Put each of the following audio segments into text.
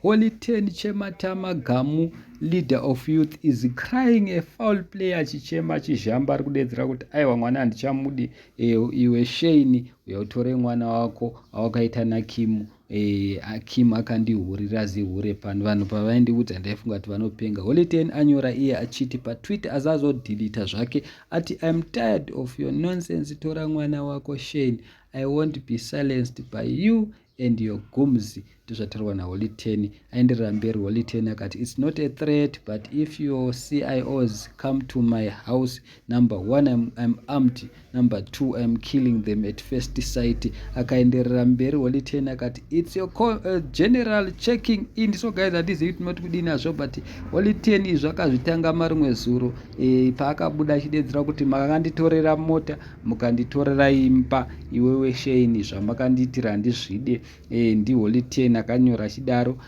Holy 10 Chematama Gamu, leader of youth, is crying a foul play achichema achizhamba ari kudedzera kuti aiwa mwana handichamudi, iwe Shane uyotore mwana wako awakaita naKimu. Kim akandihurira zihure pano, vanhu pavaindiudza ndaifunga kuti vanopenga. Holy 10 anyora iye achiti patwitter azazodhilita zvake ati I'm tired of your nonsense, tora mwana wako Shane, I won't be silenced by you and your gumzi. Ndozvataurwa naHoly 10. Aenderera mberi Holy 10 akati it's not a threat, but if your CIOs come to my house, number 1 I'm armed, number 2 I'm killing them at first sight. Akaenderera mberi Holy 10 akati it's your general checking in. So guys, hatizivi tinoti kudini nazvo, but Holy 10 izvo akazvitanga marimwe zuro paakabuda achidedzera kuti makanditorera mota mukanditorera imba, iwewe Shane zvamakandiitira handizvide. NdiHoly 10 akanyora achidaro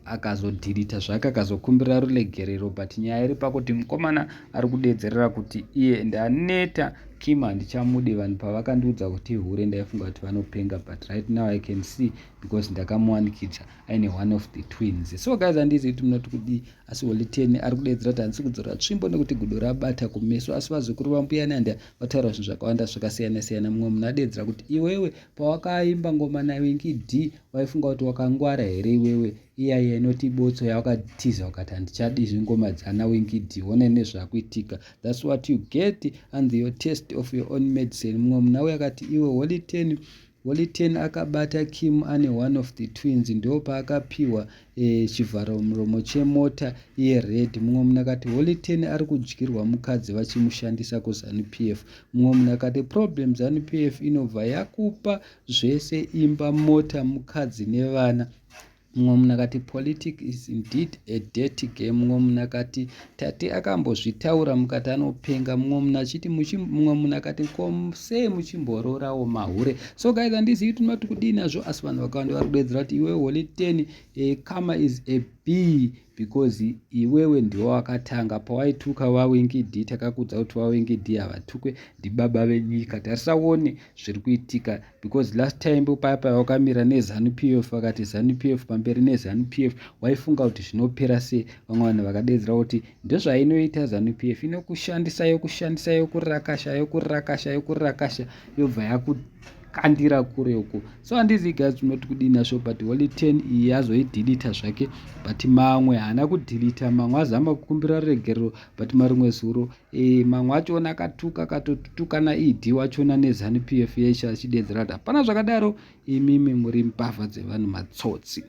akazodhirita zvake akazokumbira ruregerero, but nyaya iri pakuti mukomana ari kudedzerera kuti iye ndaneta Kim handichamudi. Vanhu pavakandiudza kuti hure ndaifunga kuti vanopenga, but right now I can see because ndakamuwanikidza aine one of the twins. So guys, handizi kuti munoti kudii, asi Holy 10 ari kudedzera kuti handisi kudzora tsvimbo nekuti gudo rabata kumeso, asi vazukuru vambuya Nanda vataura zvinhu zvakawanda zvakasiyana siyana. Mumwe munhu adedzera kuti iwewe pawakaimba ngoma naWinky D waifunga kuti wakangwara here iwewe, iyaya inoti botso yawakatiza ukati handichadi zvingoma dzana Winky D, ona nezvakuitika, that's what you get and your taste of your own medicine. Mumwe munhu auya akati iwe Holy 10 akabata Kim ane one of the twins, ndo paakapiwa chivharo muromo chemota yered. Mumwe munhu akati Holy 10 ari kudyirwa mukadzi vachimushandisa kuZANU-PF. Mumwe munhu akati problem ZANU-PF inobva yakupa zvese, imba, mota, mukadzi nevana. Mumwe munhu akati politics is indeed a dirty game. Mumwe munhu akati tate akambozvitaura mukati anopenga. Mumwe munhu achiti mumwe munhu akati sei muchimbororawo mahure. So guys, handizivi tinoti kudii nazvo, asi vanhu vakawanda vari kudedzera kuti iwe Holy 10 karma is a B, because iwewe ndiwo wakatanga. Pawaituka waWinky D takakudza kuti waWinky D havatukwe ndibaba venyika. Tarisaone zviri kuitika, because last time paya wakamira neZANU-PF vakati ZANU-PF pamberi neZANU-PF waifunga kuti zvinopera sei. Vamwe vanhu vakadedzera kuti ndozvainoita ZANU-PF, inokushandisa yokurakasha yobva yakukandira kure uko. So handizi guys tinoti kudii nazvo, but Holy 10 iyi yazoidhilita zvake, but mamwe haana kudhilita. Mamwe azama kukumbira ruregerero, but marimwe zuro mamwe achona akatotukana ID wachona neZANU-PF yeshe achidedzera kuti hapana zvakadaro, imimi muri mbavha dzevanhu matsotsi.